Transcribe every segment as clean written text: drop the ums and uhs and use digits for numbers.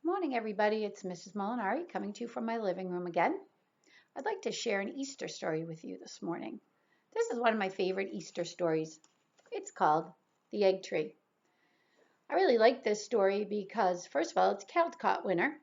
Morning, everybody. It's Mrs. Molinari coming to you from my living room again. I'd like to share an Easter story with you this morning. This is one of my favorite Easter stories. It's called The Egg Tree. I really like this story because, first of all, it's Caldecott winner,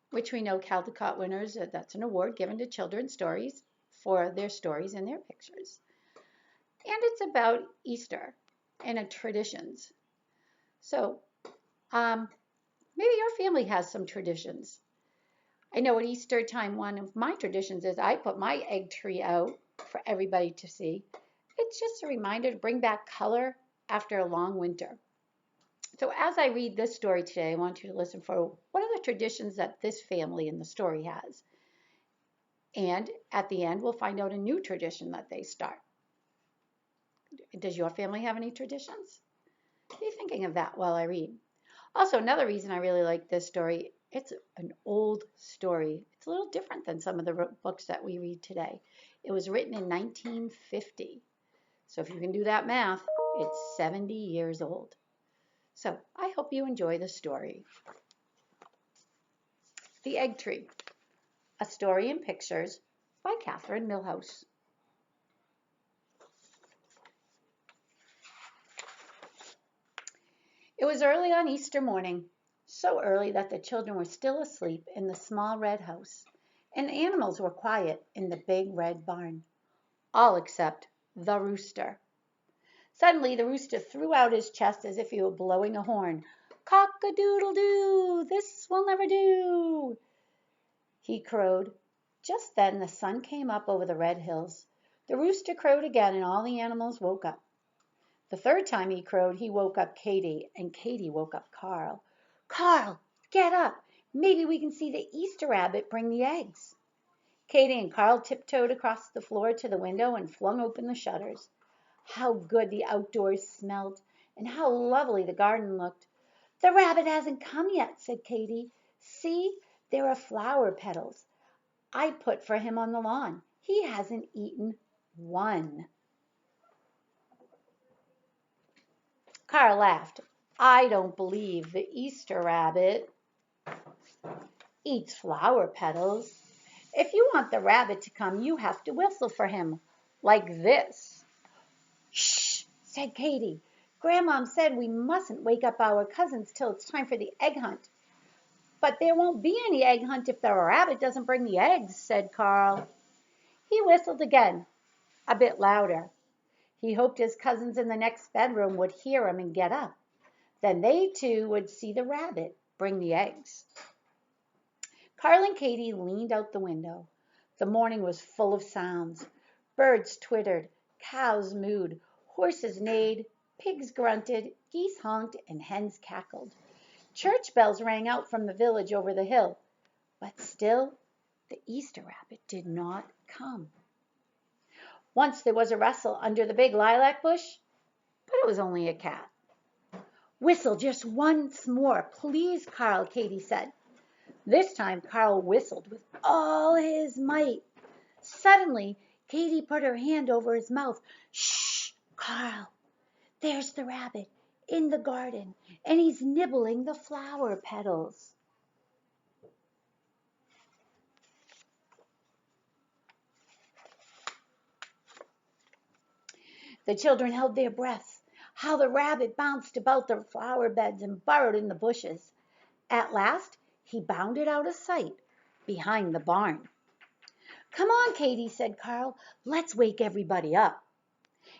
which we know Caldecott winners, that's an award given to children's stories for their stories and their pictures. And it's about Easter and traditions. So, maybe your family has some traditions. I know at Easter time, one of my traditions is I put my egg tree out for everybody to see. It's just a reminder to bring back color after a long winter. So as I read this story today, I want you to listen for what are the traditions that this family in the story has. And at the end, we'll find out a new tradition that they start. Does your family have any traditions? Be thinking of that while I read. Also, another reason I really like this story, it's an old story. It's a little different than some of the books that we read today. It was written in 1950. So if you can do that math, it's 70 years old. So I hope you enjoy the story. The Egg Tree, a story in pictures by Catherine Milhouse. It was early on Easter morning, so early that the children were still asleep in the small red house, and the animals were quiet in the big red barn, all except the rooster. Suddenly the rooster threw out his chest as if he were blowing a horn. "Cock-a-doodle-doo! This will never do!" he crowed. Just then the sun came up over the red hills. The rooster crowed again, and all the animals woke up. The third time he crowed, he woke up Katy, and Katy woke up Carl. "Carl, get up! Maybe we can see the Easter rabbit bring the eggs." Katy and Carl tiptoed across the floor to the window and flung open the shutters. How good the outdoors smelled, and how lovely the garden looked. "The rabbit hasn't come yet," said Katy. "See, there are flower petals I put for him on the lawn. He hasn't eaten one." Carl laughed. "I don't believe the Easter rabbit eats flower petals. If you want the rabbit to come, you have to whistle for him, like this." "Shh," said Katy. "Grandmom said we mustn't wake up our cousins till it's time for the egg hunt." "But there won't be any egg hunt if the rabbit doesn't bring the eggs," said Carl. He whistled again, a bit louder. He hoped his cousins in the next bedroom would hear him and get up. Then they too would see the rabbit bring the eggs. Carl and Katy leaned out the window. The morning was full of sounds. Birds twittered, cows mooed, horses neighed, pigs grunted, geese honked, and hens cackled. Church bells rang out from the village over the hill. But still the Easter rabbit did not come. Once there was a rustle under the big lilac bush, but it was only a cat. "Whistle just once more, please, Carl," Katy said. This time Carl whistled with all his might. Suddenly Katy put her hand over his mouth. "Shh, Carl! There's the rabbit in the garden, and he's nibbling the flower petals." The children held their breaths. How the rabbit bounced about the flower beds and burrowed in the bushes. At last he bounded out of sight behind the barn. "Come on, Katy," said Carl. "Let's wake everybody up."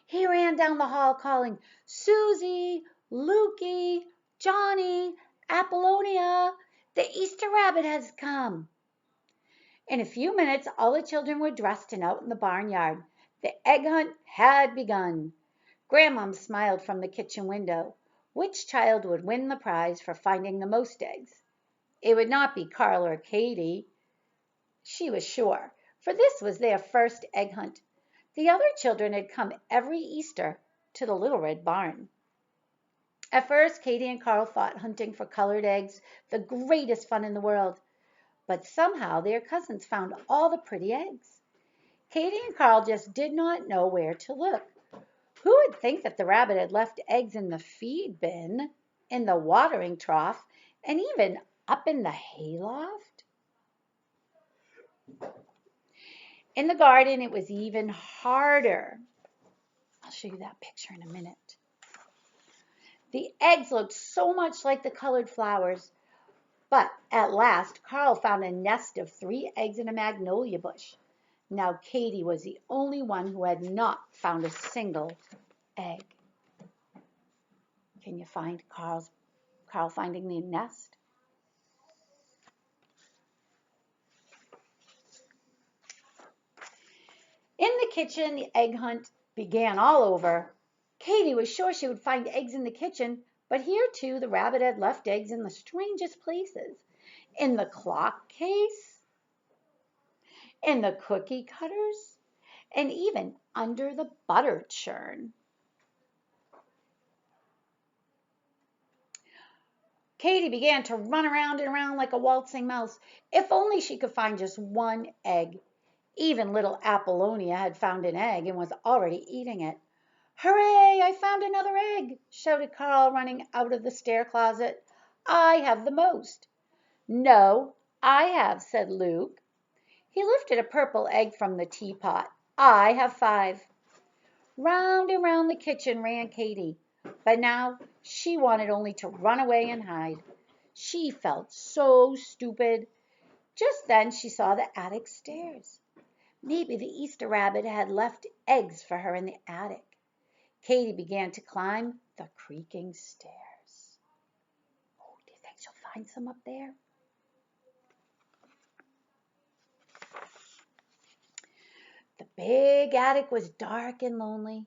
He ran down the hall calling, "Susie, Lukey, Johnny, Apollonia, the Easter rabbit has come." In a few minutes all the children were dressed and out in the barnyard. The egg hunt had begun. Grandmom smiled from the kitchen window. Which child would win the prize for finding the most eggs? It would not be Carl or Katy, she was sure, for this was their first egg hunt. The other children had come every Easter to the little red barn. At first Katy and Carl thought hunting for colored eggs the greatest fun in the world, but somehow their cousins found all the pretty eggs. Katy and Carl just did not know where to look. Who would think that the rabbit had left eggs in the feed bin, in the watering trough, and even Up in the hayloft? In the garden, it was even harder. I'll show you that picture in a minute. The eggs looked so much like the colored flowers, but at last Carl found a nest of 3 eggs in a magnolia bush. Now Katie was the only one who had not found a single egg. Can you find Carl finding the nest? In the kitchen, the egg hunt began all over. Katie was sure she would find eggs in the kitchen, but here too the rabbit had left eggs in the strangest places. In the clock case, in the cookie cutters, and even under the butter churn. Katie began to run around and around like a waltzing mouse. If only she could find just one egg. Even little Apollonia had found an egg and was already eating it. "Hooray, I found another egg!" shouted Carl, running out of the stair closet. "I have the most." "No, I have," said Luke. He lifted a purple egg from the teapot. "I have 5." Round and round the kitchen ran Katie, but now she wanted only to run away and hide. She felt so stupid. Just then she saw the attic stairs. Maybe the Easter rabbit had left eggs for her in the attic. Katie began to climb the creaking stairs. Oh, do you think she'll find some up there? The big attic was dark and lonely.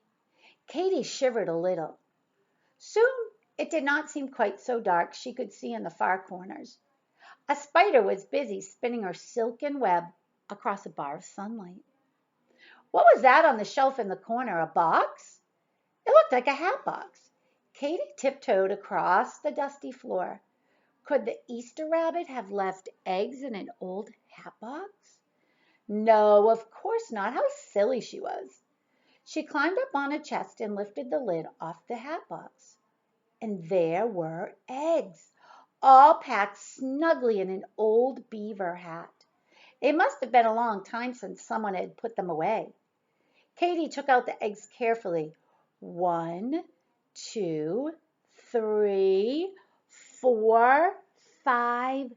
Katie shivered a little. Soon it did not seem quite so dark. She could see in the far corners. A spider was busy spinning her silken web across a bar of sunlight. What was that on the shelf in the corner? A box? It looked like a hat box. Katie tiptoed across the dusty floor. Could the Easter rabbit have left eggs in an old hat box? No, of course not. How silly she was. She climbed up on a chest and lifted the lid off the hat box. And there were eggs, all packed snugly in an old beaver hat. It must have been a long time since someone had put them away. Katie took out the eggs carefully. 1, 2, 3, 4, 5,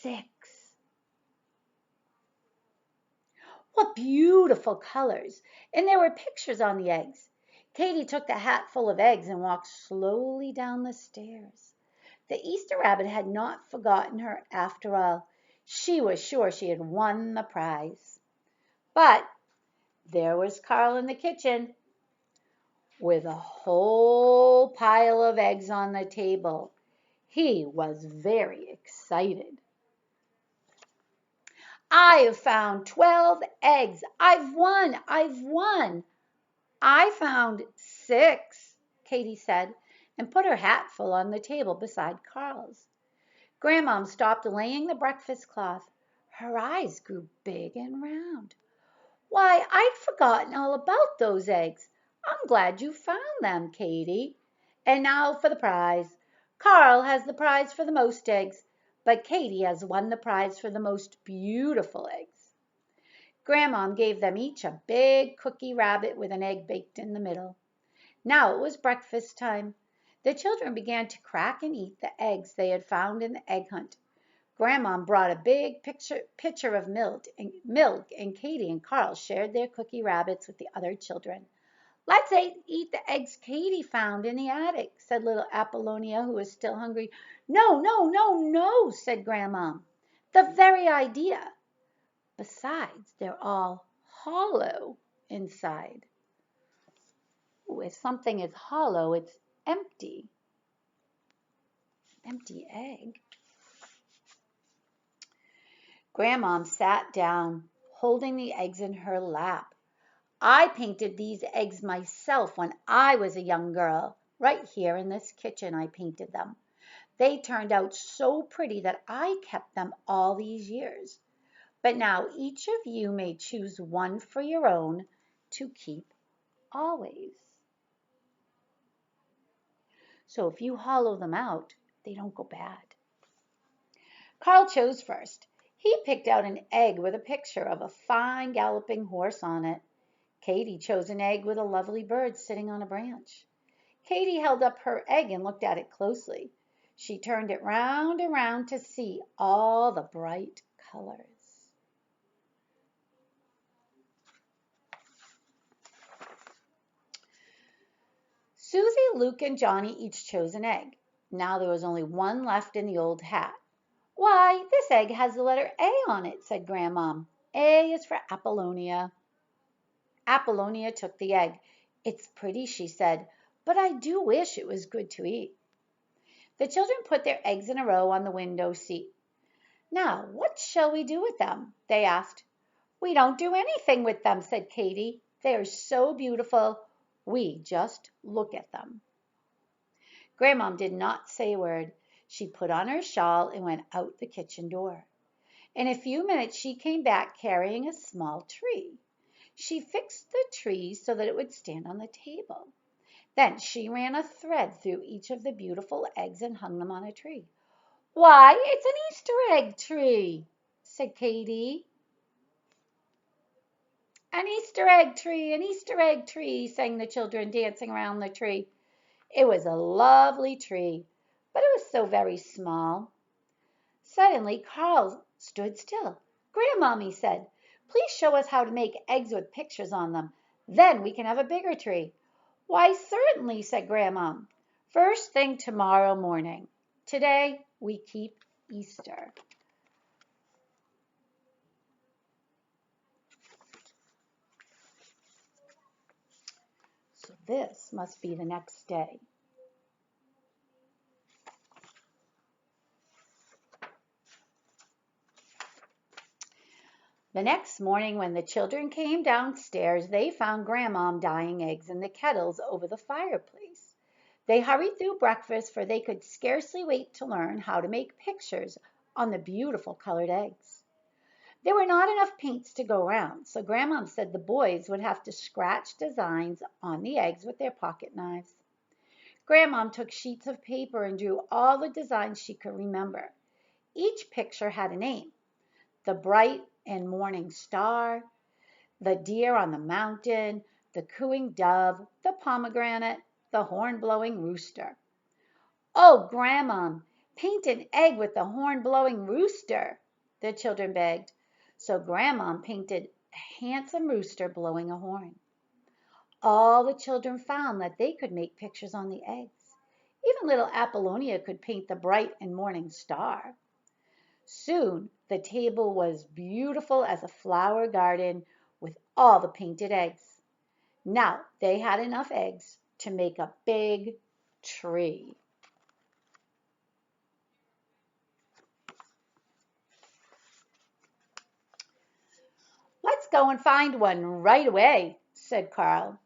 6. What beautiful colors! And there were pictures on the eggs. Katie took the hat full of eggs and walked slowly down the stairs. The Easter rabbit had not forgotten her after all. She was sure she had won the prize. But there was Carl in the kitchen with a whole pile of eggs on the table. He was very excited. "I have found 12 eggs. I've won! I've won!" "I found 6," Katie said, and put her hatful on the table beside Carl's. Grandma stopped laying the breakfast cloth. Her eyes grew big and round. "Why, I'd forgotten all about those eggs. I'm glad you found them, Katie. And now for the prize. Carl has the prize for the most eggs, but Katie has won the prize for the most beautiful eggs." Grandma gave them each a big cookie rabbit with an egg baked in the middle. Now it was breakfast time. The children began to crack and eat the eggs they had found in the egg hunt. Grandma brought a big pitcher of milk, and Katie and Carl shared their cookie rabbits with the other children. "Let's eat the eggs Katie found in the attic," said little Apollonia, who was still hungry. "No, no, no, no," said Grandma. "The very idea. Besides, they're all hollow inside." Ooh, if something is hollow, it's empty. Empty egg. Grandma sat down, holding the eggs in her lap. "I painted these eggs myself when I was a young girl. Right here in this kitchen I painted them. They turned out so pretty that I kept them all these years. But now each of you may choose one for your own to keep always. So if you hollow them out, they don't go bad." Carl chose first. He picked out an egg with a picture of a fine galloping horse on it. Katy chose an egg with a lovely bird sitting on a branch. Katy held up her egg and looked at it closely. She turned it round and round to see all the bright colors. Susie, Luke, and Johnny each chose an egg. Now there was only one left in the old hat. "Why, this egg has the letter A on it," said Grandma. "A is for Apollonia." Apollonia took the egg. "It's pretty," she said, "but I do wish it was good to eat." The children put their eggs in a row on the window seat. "Now, what shall we do with them?" they asked. "We don't do anything with them," said Katy. "They are so beautiful. We just look at them." Grandma did not say a word. She put on her shawl and went out the kitchen door. In a few minutes she came back carrying a small tree. She fixed the tree so that it would stand on the table. Then she ran a thread through each of the beautiful eggs and hung them on a tree. "Why, it's an Easter egg tree," said Katy. "An Easter egg tree, an Easter egg tree," sang the children, dancing around the tree. It was a lovely tree, but it was so very small. Suddenly Carl stood still. "Grandma," he said, "please show us how to make eggs with pictures on them. Then we can have a bigger tree." "Why, certainly," said Grandma. "First thing tomorrow morning. Today we keep Easter." So this must be the next day. The next morning when the children came downstairs, they found Grandma dyeing eggs in the kettles over the fireplace. They hurried through breakfast, for they could scarcely wait to learn how to make pictures on the beautiful colored eggs. There were not enough paints to go round, so Grandma said the boys would have to scratch designs on the eggs with their pocket knives. Grandma took sheets of paper and drew all the designs she could remember. Each picture had a name: the bright and morning star, the deer on the mountain, the cooing dove, the pomegranate, the horn-blowing rooster. "Oh, Grandma, paint an egg with the horn-blowing rooster," the children begged. So Grandma painted a handsome rooster blowing a horn. All the children found that they could make pictures on the eggs. Even little Apollonia could paint the bright and morning star. Soon the table was beautiful as a flower garden with all the painted eggs. Now they had enough eggs to make a big tree. "Let's go and find one right away," said Carl.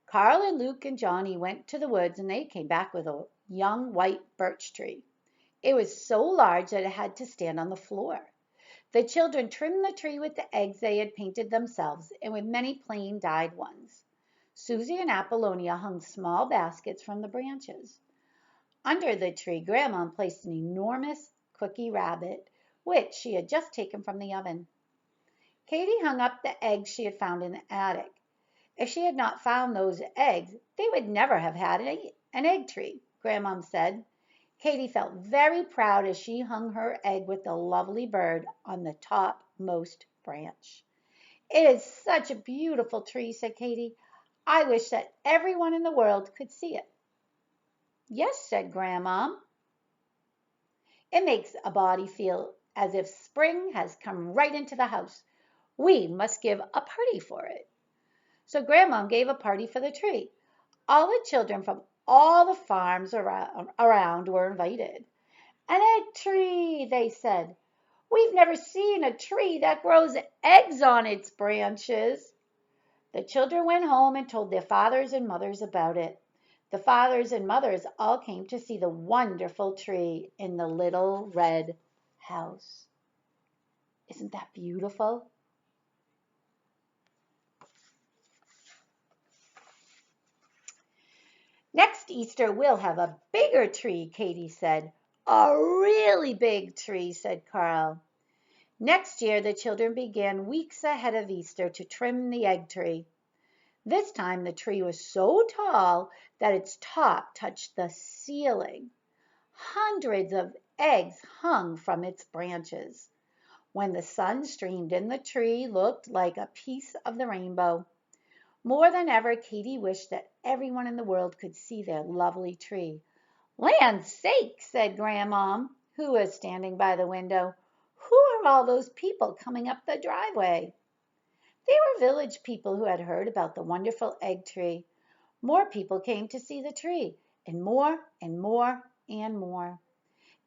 Carl and Luke and Johnny went to the woods and they came back with a young white birch tree. It was so large that it had to stand on the floor. The children trimmed the tree with the eggs they had painted themselves and with many plain dyed ones. Susie and Apollonia hung small baskets from the branches. Under the tree Grandma placed an enormous cookie rabbit, which she had just taken from the oven. Katy hung up the eggs she had found in the attic. If she had not found those eggs, they would never have had an egg tree, Grandma said. Katy felt very proud as she hung her egg with the lovely bird on the topmost branch. "It is such a beautiful tree," said Katy. "I wish that everyone in the world could see it." "Yes," said Grandma. "It makes a body feel as if spring has come right into the house. We must give a party for it." So Grandma gave a party for the tree. All the children from all the farms around were invited. "An egg tree," they said. "We've never seen a tree that grows eggs on its branches." The children went home and told their fathers and mothers about it. The fathers and mothers all came to see the wonderful tree in the little red house. Isn't that beautiful? "Next Easter we'll have a bigger tree," Katy said. A really big tree, said Carl. Next year, the children began weeks ahead of Easter to trim the egg tree. This time, the tree was so tall that its top touched the ceiling. Hundreds of eggs hung from its branches. When the sun streamed in, the tree looked like a piece of the rainbow. More than ever, Katy wished that everyone in the world could see their lovely tree. "Land's sakes!" said Grandma, who was standing by the window. "Who are all those people coming up the driveway?" They were village people who had heard about the wonderful egg tree. More people came to see the tree, and more and more and more.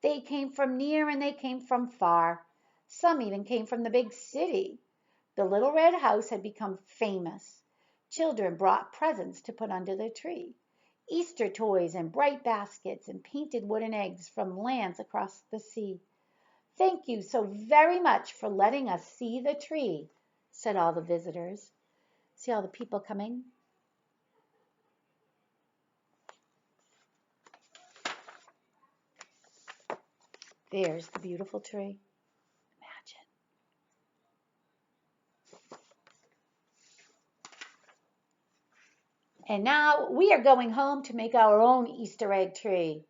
They came from near and they came from far. Some even came from the big city. The little red house had become famous. Children brought presents to put under the tree. Easter toys and bright baskets and painted wooden eggs from lands across the sea. "Thank you so very much for letting us see the tree," said all the visitors. See all the people coming? There's the beautiful tree. Imagine. And now we are going home to make our own Easter egg tree.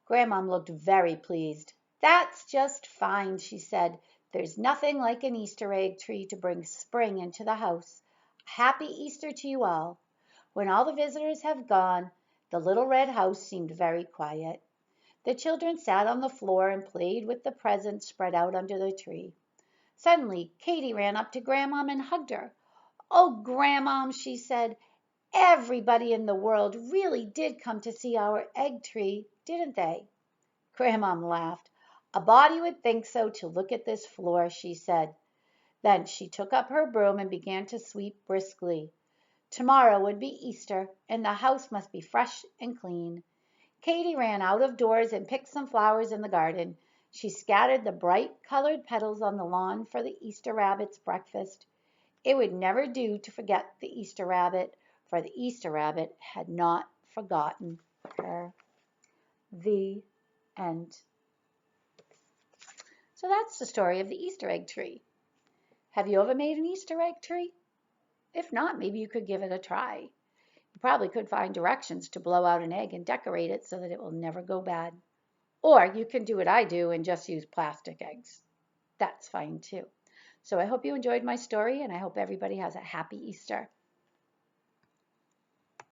Grandma looked very pleased. "That's just fine," she said. "There's nothing like an Easter egg tree to bring spring into the house. Happy Easter to you all." When all the visitors have gone, the little red house seemed very quiet. The children sat on the floor and played with the presents spread out under the tree. Suddenly, Katy ran up to Grandma and hugged her. "Oh, Grandma," she said, "everybody in the world really did come to see our egg tree, didn't they?" Grandma laughed. "A body would think so to look at this floor," she said. Then she took up her broom and began to sweep briskly. Tomorrow would be Easter, and the house must be fresh and clean. Katy ran out of doors and picked some flowers in the garden. She scattered the bright colored petals on the lawn for the Easter rabbit's breakfast. It would never do to forget the Easter rabbit, for the Easter rabbit had not forgotten her. The end. So that's the story of the Easter egg tree. Have you ever made an Easter egg tree? If not, maybe you could give it a try. You probably could find directions to blow out an egg and decorate it so that it will never go bad. Or you can do what I do and just use plastic eggs. That's fine too. So I hope you enjoyed my story, and I hope everybody has a happy Easter.